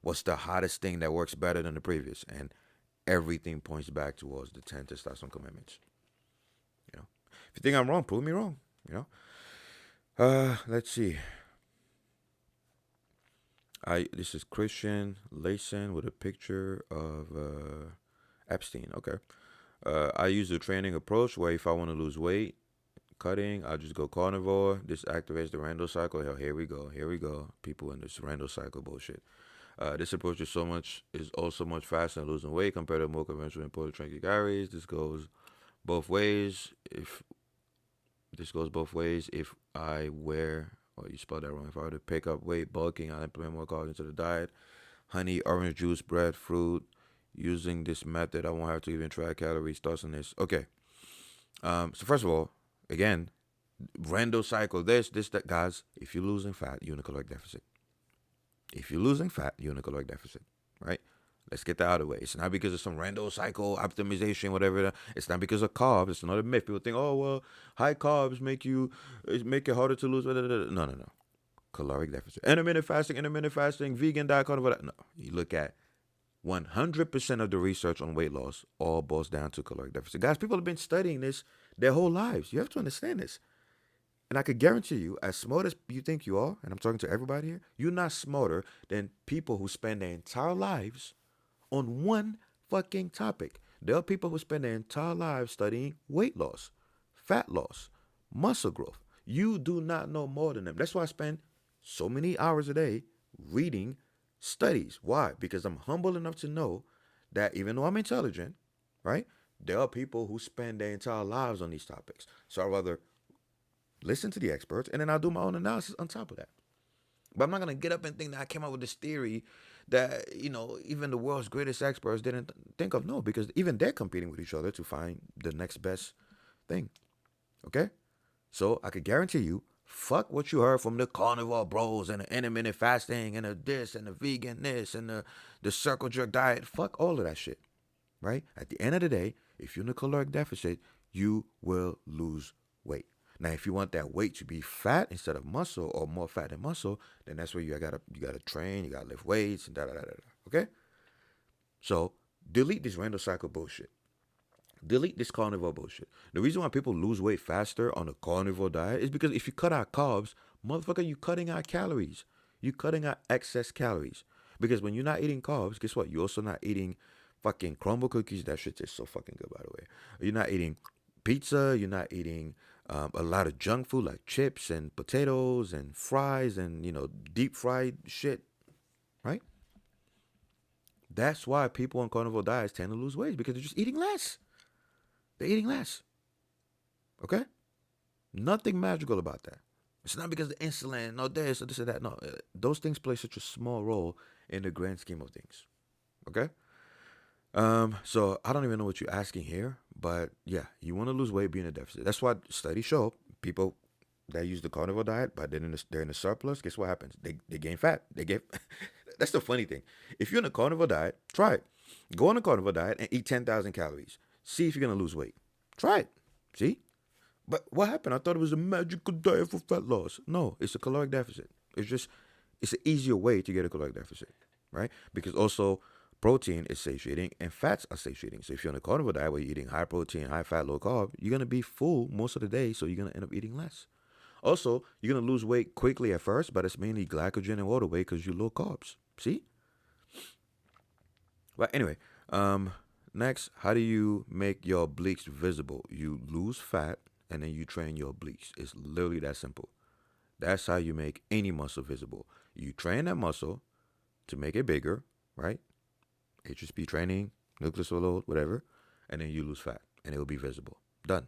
What's the hottest thing that works better than the previous? And everything points back towards the 10 testosterone commandments. If you think I'm wrong, prove me wrong. Let's see. This is Christian Layson with a picture of Epstein. Okay. I use the training approach where if I want to lose weight, cutting, I'll just go carnivore. This activates the Randall cycle. Hell, here we go. Here we go. People in this Randall cycle bullshit. This approach is also much faster in losing weight compared to more conventional imported tranky calories. Both ways. If this goes both ways, if I wear, or you spelled that wrong. If I were to pick up weight, bulking, I'll implement more carbs into the diet. Honey, orange juice, bread, fruit. Using this method, I won't have to even track calories. Thoughts on this? Okay. So first of all, again, rando cycle. This, that, guys. If you're losing fat, you're in a caloric deficit. If you're losing fat, you're in a caloric deficit, right? Let's get that out of the way. It's not because of some rando cycle optimization, whatever. It's not because of carbs. It's another myth. People think, oh well, high carbs make it harder to lose. No, no, no. Caloric deficit. Intermittent fasting, vegan diet, carnivore. No, you look at 100% of the research on weight loss all boils down to caloric deficit. Guys, people have been studying this their whole lives. You have to understand this. And I could guarantee you, as smart as you think you are, and I'm talking to everybody here, you're not smarter than people who spend their entire lives on one fucking topic. There are people who spend their entire lives studying weight loss, fat loss, muscle growth. You do not know more than them. That's why I spend so many hours a day reading studies. Why? Because I'm humble enough to know that even though I'm intelligent, right, there are people who spend their entire lives on these topics. So I'd rather listen to the experts and then I'll do my own analysis on top of that. But I'm not gonna get up and think that I came up with this theory that even the world's greatest experts didn't think of. No, because even they're competing with each other to find the next best thing. Okay, so I could guarantee you, fuck what you heard from the carnivore bros and the intermittent fasting and the this and the vegan this and the circle jerk diet. Fuck all of that shit. Right? At the end of the day, if you're in a caloric deficit, you will lose weight. Now, if you want that weight to be fat instead of muscle, or more fat than muscle, then that's where you gotta train, you gotta lift weights, and da da da da. Okay, so delete this random cycle bullshit. Delete this carnivore bullshit. The reason why people lose weight faster on a carnivore diet is because if you cut out carbs, motherfucker, you cutting out calories. You cutting out excess calories. Because when you're not eating carbs, guess what? You're also not eating fucking crumble cookies. That shit is so fucking good, by the way. You're not eating pizza. You're not eating a lot of junk food like chips and potatoes and fries and deep fried shit, right? That's why people on carnivore diets tend to lose weight because they're just eating less. They're eating less. Okay? Nothing magical about that. It's not because of the insulin, no this or this or that. No, those things play such a small role in the grand scheme of things. Okay? So I don't even know what you're asking here, but yeah, you want to lose weight, be in a deficit. That's why studies show people that use the carnivore diet, but they're in a surplus. Guess what happens? They gain fat. They get. That's the funny thing. If you're in a carnivore diet, try it. Go on a carnivore diet and eat 10,000 calories. See if you're gonna lose weight. Try it. See? But what happened? I thought it was a magical diet for fat loss. No, it's a caloric deficit. It's an easier way to get a caloric deficit, right? Because also protein is satiating and fats are satiating. So if you're on a carnivore diet where you're eating high protein, high fat, low carb, you're gonna be full most of the day, so you're gonna end up eating less. Also, you're gonna lose weight quickly at first, but it's mainly glycogen and water weight because you're low carbs. See? But anyway, next, how do you make your obliques visible? You lose fat and then you train your obliques. It's literally that simple. That's how you make any muscle visible. You train that muscle to make it bigger, right? HSP training, nucleus overload, whatever, and then you lose fat and it will be visible. Done.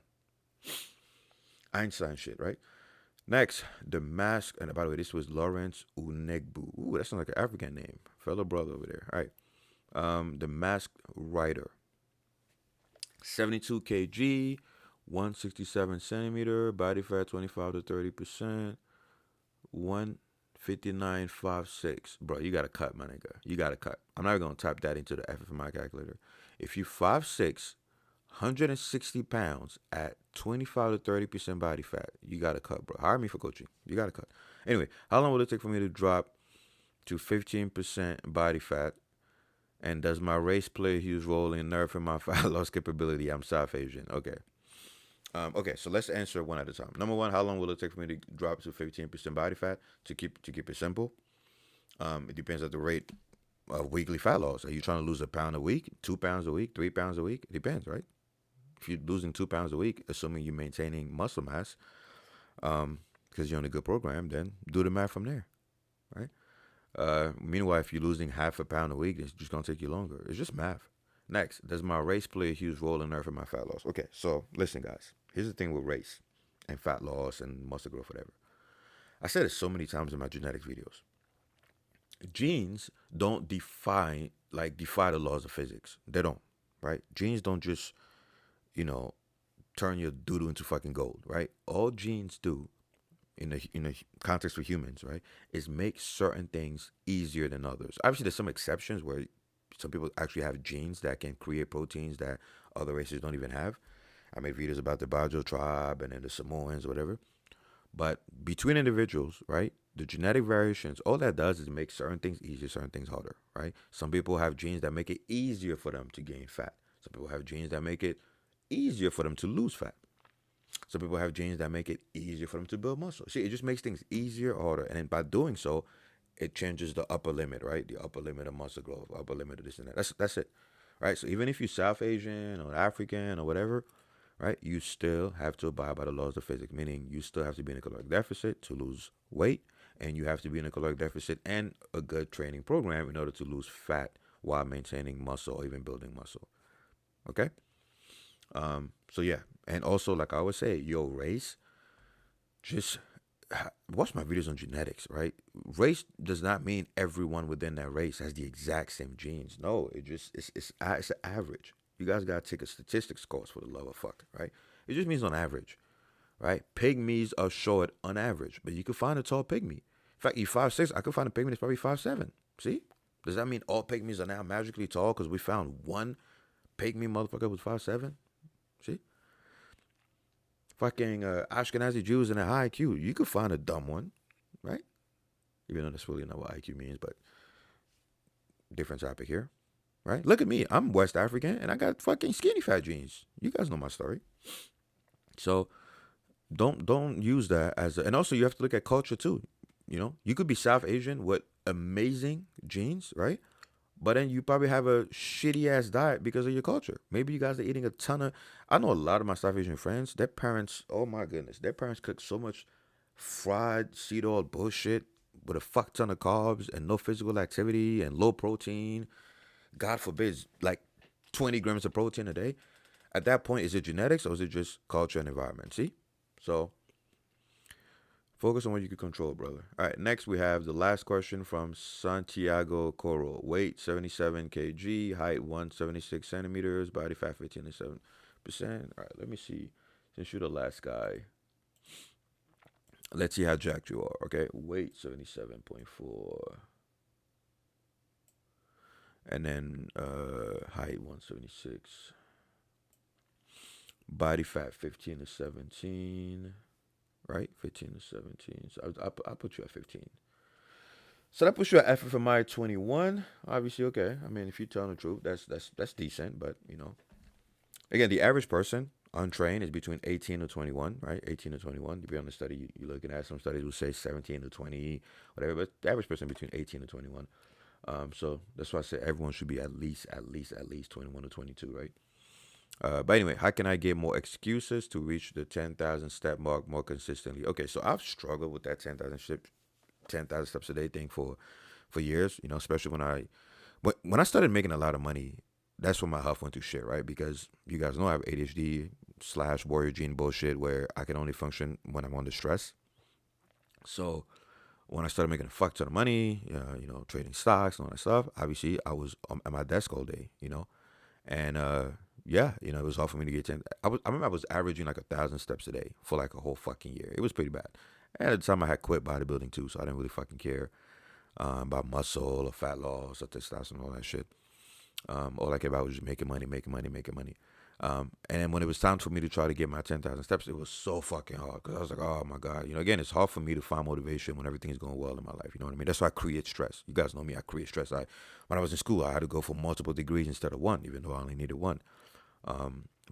Einstein shit, right? Next, the mask, and by the way, this was Lawrence Unegbu. Ooh, that sounds like an African name. Fellow brother over there. All right. The masked rider. 72 kg, 167 centimeter, body fat 25 to 30%, 159.56. Bro, you gotta cut, my nigga. You gotta cut. I'm not gonna type that into the FFMI calculator. If you 5'6", 160 pounds at 25 to 30% body fat, you gotta cut, bro. Hire me for coaching. You gotta cut. Anyway, how long will it take for me to drop to 15% body fat? And does my race play a huge role in nerfing my fat loss capability? I'm South Asian. Okay. Okay, so let's answer one at a time. Number one, how long will it take for me to drop to 15% body fat? To keep it simple, it depends at the rate of weekly fat loss. Are you trying to lose a pound a week, 2 pounds a week, 3 pounds a week? It depends, right? If you're losing 2 pounds a week, assuming you're maintaining muscle mass, because you're on a good program, then do the math from there, right? Meanwhile, if you're losing half a pound a week, it's just gonna take you longer. It's just math. Next, does my race play a huge role in for my fat loss? Okay, so listen, guys. Here's the thing with race and fat loss and muscle growth, whatever. I said it so many times in my genetics videos. Genes don't defy the laws of physics. They don't, right? Genes don't just you know turn your doodle into fucking gold, right? All genes do in the context for humans, right, is make certain things easier than others. Obviously, there's some exceptions where some people actually have genes that can create proteins that other races don't even have. I made videos about the Bajo tribe and then the Samoans, or whatever. But between individuals, right, the genetic variations, all that does is make certain things easier, certain things harder, right? Some people have genes that make it easier for them to gain fat. Some people have genes that make it easier for them to lose fat. Some people have genes that make it easier for them to build muscle. See, it just makes things easier, harder, and then by doing so, it changes the upper limit, right? The upper limit of muscle growth, upper limit of this and that. That's it, right? So even if you're South Asian or African or whatever, right, you still have to abide by the laws of physics. Meaning, you still have to be in a caloric deficit to lose weight, and you have to be in a caloric deficit and a good training program in order to lose fat while maintaining muscle or even building muscle. Okay. So yeah, and also like I always say, your race, just watch my videos on genetics, right? Race does not mean everyone within that race has the exact same genes. No, it's an average. You guys gotta take a statistics course for the love of fuck, right? It just means on average, right? Pygmies are short on average, but you can find a tall pygmy. In fact, you 5'6", I could find a pygmy that's probably 5'7". See? Does that mean all pygmies are now magically tall because we found one pygmy motherfucker was 5'7"? See? Fucking Ashkenazi Jews in a high IQ. You could find a dumb one, right? Even though that's really not what IQ means, but different topic here, right? Look at me. I'm West African and I got fucking skinny fat genes. You guys know my story. So don't use that as a, and also you have to look at culture too. You could be South Asian with amazing genes, right? But then you probably have a shitty ass diet because of your culture. Maybe you guys are eating a ton of. I know a lot of my South Asian friends. Their parents, oh my goodness, their parents cook so much fried seed oil bullshit with a fuck ton of carbs and no physical activity and low protein. God forbid, like 20 grams of protein a day. At that point, is it genetics or is it just culture and environment? See, so focus on what you can control, brother. All right, next we have the last question from Santiago Coro. Weight 77 kg, height 176 centimeters, body fat 15 to 7%. All right, let me see. Since you're the last guy, let's see how jacked you are. Okay, weight 77.4. And then height 176. Body fat 15 to 17. Right? 15 to 17. So I'll put you at 15. So that puts you at FFMI 21. Obviously, okay. I mean, if you're telling the truth, that's decent. But, again, the average person untrained is between 18 to 21, right? 18 to 21. Depending on the study you're looking at, some studies will say 17 to 20, whatever. But the average person between 18 to 21. So that's why I say everyone should be at least 21 to 22, right? But anyway, how can I get more excuses to reach the 10,000 step mark more consistently? Okay, so I've struggled with that 10,000 steps a day thing for years. Especially when I started making a lot of money, that's when my health went to shit, right? Because you guys know I have ADHD / warrior gene bullshit where I can only function when I'm under stress. So when I started making a fuck ton of money, trading stocks and all that stuff, obviously I was at my desk all day, and yeah, it was hard for me to get 10. I remember I was averaging like 1,000 steps a day for like a whole fucking year. It was pretty bad. And at the time I had quit bodybuilding too, so I didn't really fucking care about muscle or fat loss or testosterone and all that shit. All I cared about was just making money. And then when it was time for me to try to get my 10,000 steps, it was so fucking hard because I was like, oh my God. Again, it's hard for me to find motivation when everything's going well in my life. You know what I mean? That's why I create stress. You guys know me. I create stress. When I was in school, I had to go for multiple degrees instead of one, even though I only needed one.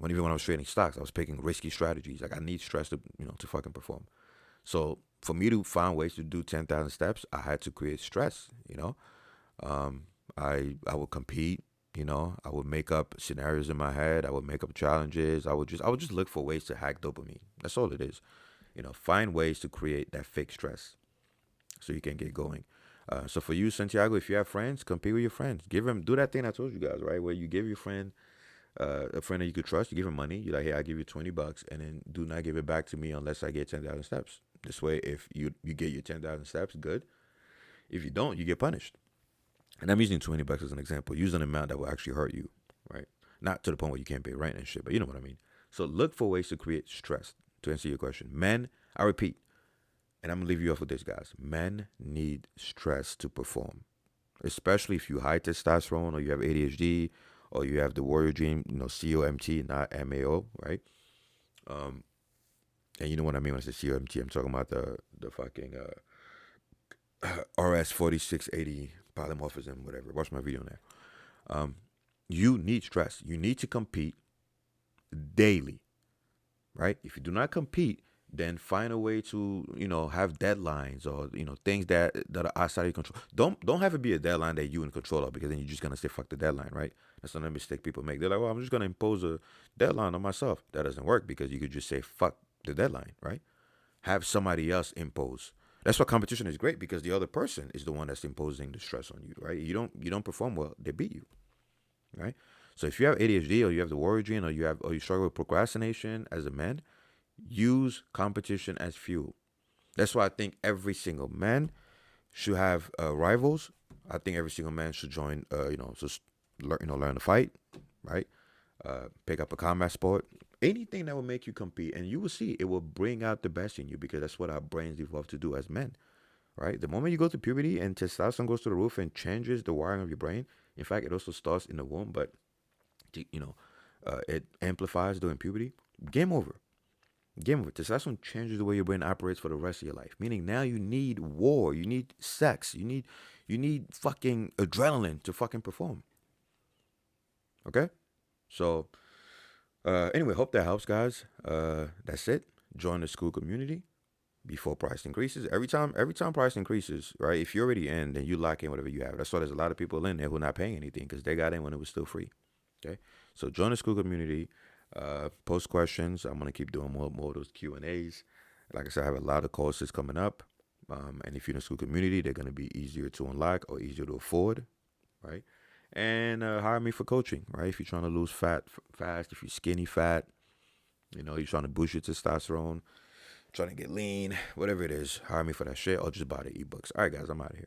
Even when I was trading stocks, I was picking risky strategies. Like I need stress to to fucking perform. So for me to find ways to do 10,000 steps, I had to create stress. Um, I would compete. I would make up scenarios in my head. I would make up challenges. I would just look for ways to hack dopamine. That's all it is. Find ways to create that fake stress so you can get going. So for you, Santiago, if you have friends, compete with your friends. Do that thing I told you guys, right? Where you give your friend a friend that you could trust, you give him money. You're like, hey, I'll give you $20, and then do not give it back to me unless I get 10,000 steps. This way, if you get your 10,000 steps, good. If you don't, you get punished. And I'm using $20 as an example. Use an amount that will actually hurt you, right? Not to the point where you can't pay rent and shit, but you know what I mean. So look for ways to create stress. To answer your question, men, I repeat, and I'm gonna leave you off with this, guys. Men need stress to perform, especially if you high testosterone or you have ADHD or you have the warrior gene, COMT, not MAO, right? Um, and you know what I mean when I say COMT. I'm talking about the fucking RS4680 polymorphism, whatever. Watch my video on that. Um, you need stress. You need to compete daily, right? If you do not compete, then find a way to have deadlines or things that are outside of your control. Don't have it be a deadline that you in control of, because then you're just gonna say fuck the deadline, right? That's another mistake people make. They're like, well, I'm just gonna impose a deadline on myself. That doesn't work, because you could just say fuck the deadline, right? Have somebody else impose. That's why competition is great, because the other person is the one that's imposing the stress on you, right? You don't perform well, they beat you, right? So if you have ADHD or you have the warrior gene or you struggle with procrastination as a man, use competition as fuel. That's why I think every single man should have rivals. I think every single man should join, just learn to fight, right? Pick up a combat sport, anything that will make you compete, and you will see it will bring out the best in you, because that's what our brains evolved to do as men, right? The moment you go to puberty and testosterone goes to the roof and changes the wiring of your brain. In fact, it also starts in the womb, but it amplifies during puberty. Game over. Game over. Testosterone changes the way your brain operates for the rest of your life. Meaning now you need war, you need sex, you need fucking adrenaline to fucking perform. Okay? So anyway, hope that helps, guys. That's it. Join the SKOOL community before price increases. Every time price increases, right? If you're already in, then you lock in whatever you have. That's why there's a lot of people in there who are not paying anything, because they got in when it was still free. Okay? So join the SKOOL community. Post questions. I'm gonna keep doing more of those Q&As. Like I said, I have a lot of courses coming up. And if you're in the SKOOL community, they're gonna be easier to unlock or easier to afford, right? And hire me for coaching, right? If you're trying to lose fat fast, if you're skinny fat, you're trying to boost your testosterone, trying to get lean, whatever it is, hire me for that shit, or just buy the eBooks. All right, guys, I'm out of here.